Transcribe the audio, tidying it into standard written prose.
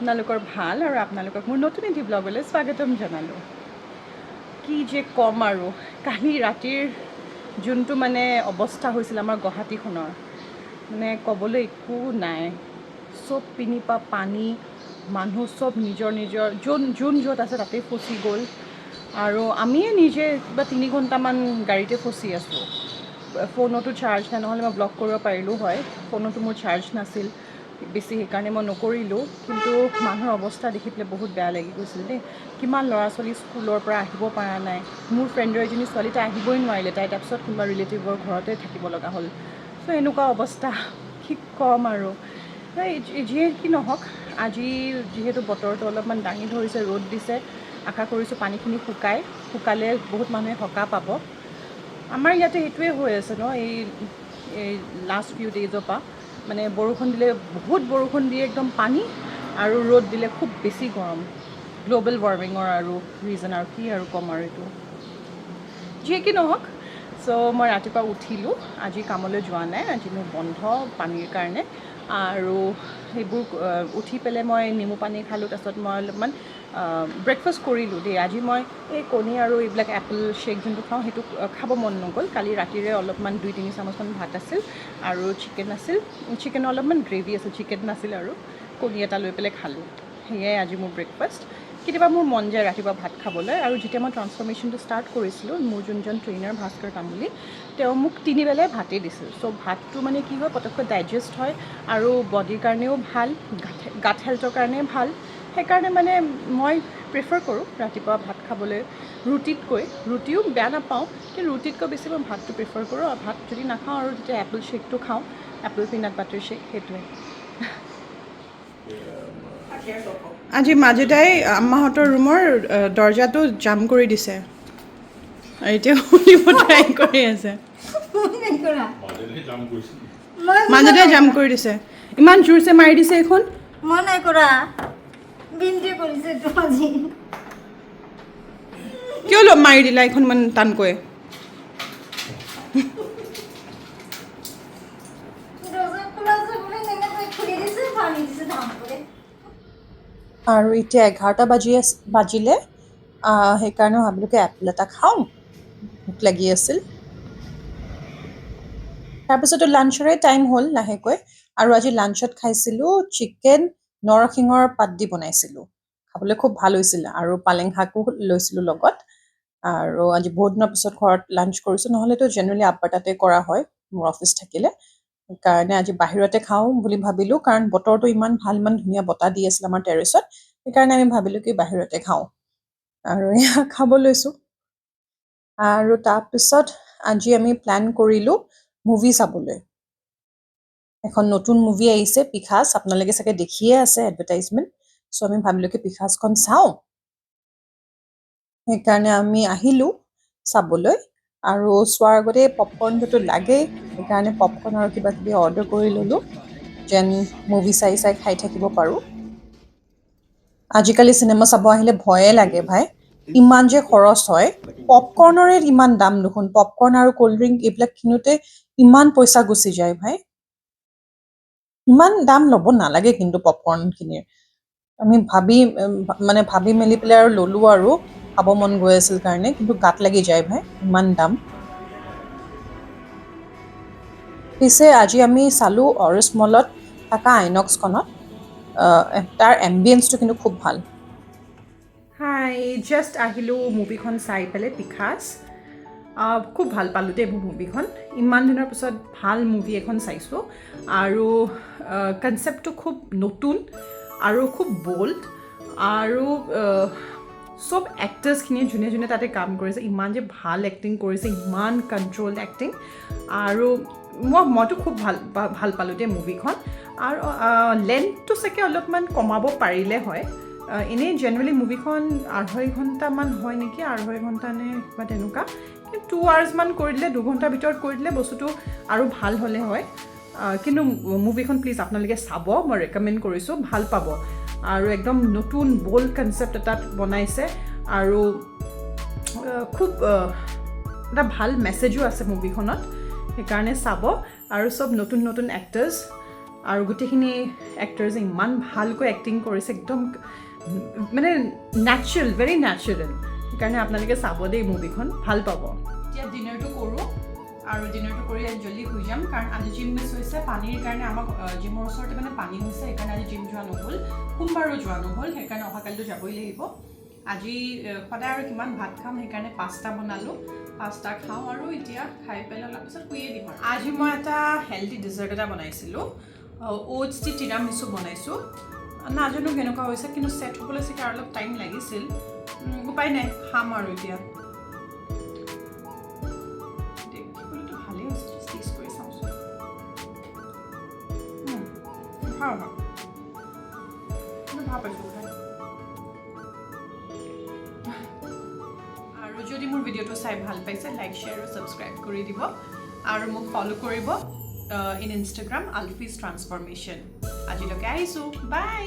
আপোনালোকৰ ভাল আৰু আপোনালোকক মোৰ নতুন এটি ব্লগলৈ স্বাগতম জনালোঁ কি যে কম আৰু কালি ৰাতিৰ যোনটো মানে অৱস্থা হৈছিল আমাৰ গুৱাহাটীখনৰ মানে ক'বলৈ একো নাই চব পিনিপা পানী মানুহ চব নিজৰ নিজৰ যোন য'ত আছে তাতেই ফচি গ'ল আৰু আমিয়ে নিজে কিবা 3 ঘণ্টামান গাড়ীতে ফচি আছোঁ ফোনতো চাৰ্জ নাই নহ'লে মই ব্লগ কৰিব পাৰিলোঁ হয় ফোনতো মোৰ চাৰ্জ নাছিল বেছি সেইকাৰণে মই নকৰিলোঁ কিন্তু মানুহৰ অৱস্থা দেখি পেলাই বহুত বেয়া লাগি গৈছিল দেই কিমান ল'ৰা ছোৱালী স্কুলৰ পৰা আহিব পৰা নাই মোৰ ফ্ৰেণ্ডৰ এজনী ছোৱালী তাই আহিবই নোৱাৰিলে তাই তাৰপিছত কোনোবা ৰিলেটিভৰ ঘৰতে থাকিব লগা হ'ল চ' এনেকুৱা অৱস্থা কি ক'ম আৰু যিয়ে কি নহওক আজি যিহেতু বতৰটো অলপমান দাঙি ধৰিছে ৰ'দ দিছে আশা কৰিছোঁ পানীখিনি শুকালে বহুত মানুহে সকাহ পাব আমাৰ ইয়াতে সেইটোৱে হৈ আছে ন এই লাষ্ট ফিউ ডেইজৰ পৰা মানে বৰষুণ দিলে বহুত বৰষুণ দিয়ে একদম পানী আৰু ৰ'দ দিলে খুব বেছি গৰম গ্ল'বেল ৱাৰ্মিঙৰ আৰু ৰিজন আৰু কি আৰু ক'ম আৰু এইটো যিয়ে কি নহওক চ' মই ৰাতিপুৱা উঠিলোঁ আজি কামলৈ যোৱা নাই আজি মোৰ বন্ধ পানীৰ কাৰণে আৰু সেইবোৰ উঠি পেলাই মই নেমু পানী খালোঁ তাৰপিছত মই অলপমান ব্ৰেকফাষ্ট কৰিলোঁ দেই আজি মই এই কণী আৰু এইবিলাক এপল শ্বেক যোনটো খাওঁ সেইটো খাব মন নগ'ল কালি ৰাতিৰে অলপমান 2-3 চামুচমান ভাত আছিল আৰু চিকেনৰ অলপমান গ্ৰেভি আছিল চিকেন নাছিল আৰু কণী এটা লৈ পেলাই খালোঁ সেয়াই আজি মোৰ ব্ৰেকফাষ্ট কেতিয়াবা মোৰ মন যায় ৰাতিপুৱা ভাত খাবলৈ আৰু যেতিয়া মই ট্ৰান্সফৰ্মেশ্যনটো ষ্টাৰ্ট কৰিছিলোঁ মোৰ যোনজন ট্ৰেইনাৰ ভাস্কৰ তামুলী তেওঁ মোক 3 বেলাই ভাতেই দিছিল চ' ভাতটো মানে কি হয় পটককৈ ডাইজেষ্ট হয় আৰু বডিৰ কাৰণেও ভাল গাট হেল্থৰ কাৰণে ভাল সেইকাৰণে মানে মই প্ৰিফাৰ কৰোঁ ৰাতিপুৱা ভাত খাবলৈ ৰুটিও বেয়া নাপাওঁ কিন্তু ৰুটিতকৈ বেছি মই ভাতটো প্ৰিফাৰ কৰোঁ আৰু ভাত যদি নাখাওঁ আৰু তেতিয়া এপল শ্বেকটো খাওঁ এপল পিনাট বাটাৰ শ্বেক সেইটোৱে আজি মাজুদাই আম্মাহঁতৰ ৰুমৰ দৰ্জাটো জাম কৰি দিছে আৰু এতিয়া শুনিব ট্ৰাই কৰি আছে মাজুদাই জাম কৰি দিছে ইমান জোৰছে মাৰি দিছে এইখন মই নাই কৰা বিনতি কৰিছে তো আজি কিয় মাৰি দিলা এইখন ইমান টানকৈ দৰ্জা খোলা আছে বুলি তেনেকৈ খুলি দিছে ভাঙি দিছে ধাম কৰে আৰু এতিয়া 11টা বাজিলে সেইকাৰণে ভাবিলোঁ কি এপল এটা খাওঁ ভোক লাগি আছিল তাৰপিছতো লাঞ্চৰে টাইম হ'ল লাহেকৈ আৰু আজি লাঞ্চত খাইছিলোঁ চিকেন নৰসিংহৰ পাত দি বনাইছিলোঁ খাবলৈ খুব ভাল হৈছিল আৰু পালেং শাকো লৈছিলোঁ লগত আৰু আজি বহুত দিনৰ পিছত ঘৰত লাঞ্চ কৰিছোঁ নহ'লেতো জেনেৰেলি আব্বাৰ তাতে কৰা হয় মোৰ অফিচ থাকিলে সেইকাৰণে আজি বাহিৰতে খাওঁ বুলি ভাবিলোঁ কাৰণ বতৰটো ইমান ভাল ইমান ধুনীয়া বতাহ দি আছিল আমাৰ টেৰেছত সেইকাৰণে আমি ভাবিলোঁ কি বাহিৰতে খাওঁ আৰু এয়া খাব লৈছোঁ আৰু তাৰপিছত আজি আমি প্লেন কৰিলোঁ মুভি চাবলৈ এখন নতুন মুভি আহিছে পিখাচ আপোনালোকে চাগে দেখিয়ে আছে এডভাৰটাইজমেণ্ট চ' আমি ভাবিলোঁ কি পিখাচখন চাওঁ সেইকাৰণে আমি আহিলোঁ চাবলৈ আৰু চোৱাৰ আগতে পপকৰ্নটোতো লাগেই সেইকাৰণে পপকৰ্ন আৰু কিবা কিবি অৰ্ডাৰ কৰি ল'লোঁ যেন মুভি চাই খাই থাকিব পাৰোঁ আজিকালি চিনেমা চাব আহিলে ভয়ে লাগে ভাই ইমান যে খৰচ হয় পপকৰ্ণৰে ইমান দাম দেখোন পপকৰ্ন আৰু ক'ল্ড ড্ৰিংক এইবিলাক কিনোতে ইমান পইচা গুচি যায় ভাই ইমান দাম ল'ব নালাগে কিন্তু পপকৰ্নখিনিৰ আমি ভাবি মেলি পেলাই আৰু ল'লোঁ আৰু খাব মন গৈ আছিল কাৰণে কিন্তু গাত লাগি যায় ভাই ইমান দাম পিছে আজি আমি চালোঁ অৰেষ্ট মলত থকা আইনক্সখনত তাৰ এম্বিয়েন্সটো কিন্তু খুব ভাল হাই জাষ্ট আহিলোঁ মুভিখন চাই পেলাই পিখাচ খুব ভাল পালোঁ দেই মোৰ মুভিখন ইমান দিনৰ পিছত ভাল মুভি এখন চাইছোঁ আৰু কনচেপ্টটো খুব নতুন আৰু খুব বল্ড আৰু চব এক্টাৰ্ছখিনি যোনে যোনে তাতে কাম কৰিছে ইমান যে ভাল এক্টিং কৰিছে ইমান কণ্ট্ৰল এক্টিং আৰু মইতো খুব ভাল পালোঁ দেই মুভিখন আৰু লেন্থটো চাগে অলপমান কমাব পাৰিলে হয় এনেই জেনেৰেলি মুভিখন 2.5 ঘণ্টামান হয় নেকি 2.5 ঘণ্টা নে কিবা তেনেকুৱা 2 আৱাৰ্ছমান কৰি দিলে 2 ঘণ্টাৰ ভিতৰত কৰি দিলে বস্তুটো আৰু ভাল হ'লে হয় কিন্তু মুভিখন প্লিজ আপোনালোকে চাব মই ৰেকমেণ্ড কৰিছোঁ ভাল পাব আৰু একদম নতুন বল্ড কনচেপ্ট এটাত বনাইছে আৰু খুব এটা ভাল মেছেজো আছে মুভিখনত সেইকাৰণে চাব আৰু চব নতুন এক্টাৰ্ছ আৰু গোটেইখিনি এক্টৰ্ছে ইমান ভালকৈ এক্টিং কৰিছে একদম মানে নেচাৰেল ভেৰি নেচাৰেল সেইকাৰণে আপোনালোকে চাব দেই মুভিখন ভাল পাব এতিয়া ডিনাৰটো কৰোঁ আৰু ডিনাৰটো কৰি জল্দি শুই যাম কাৰণ আজি জিম মিছ হৈছে পানীৰ কাৰণে আমাক জিমৰ ওচৰতে মানে পানী হৈছে সেইকাৰণে আজি জিম যোৱা নহ'ল সোমবাৰো যোৱা নহ'ল সেইকাৰণে অহাকালিতো যাবই লাগিব আজি সদায় আৰু কিমান ভাত খাম সেইকাৰণে পাস্তা বনালোঁ পাস্তা খাওঁ আৰু এতিয়া খাই পেলাই অলপ পিছত শুয়ে দিম আৰু আজি মই এটা হেল্ডি ডিজাৰ্ট এটা বনাইছিলোঁ অ'টছ দি তিৰামিছু বনাইছোঁ নাজানো কেনেকুৱা হৈছে কিন্তু ছেট হ'বলৈ চাগে আৰু অলপ টাইম লাগিছিল উপায় নাই খাম আৰু এতিয়া দেখিবলৈতো ভালেই হৈছে টেষ্ট কৰি চাওঁচোন ভাল ভাল পাইছোঁ খাই আৰু যদি মোৰ ভিডিঅ'টো চাই ভাল পাইছে লাইক শ্বেয়াৰ আৰু ছাবস্ক্ৰাইব কৰি দিব আৰু মোক ফ'ল' কৰিব ইন ইনষ্টাগ্ৰাম আলফিজ ট্ৰান্সফৰ্মেশ্যন আজিলৈকে আহিছোঁ বাই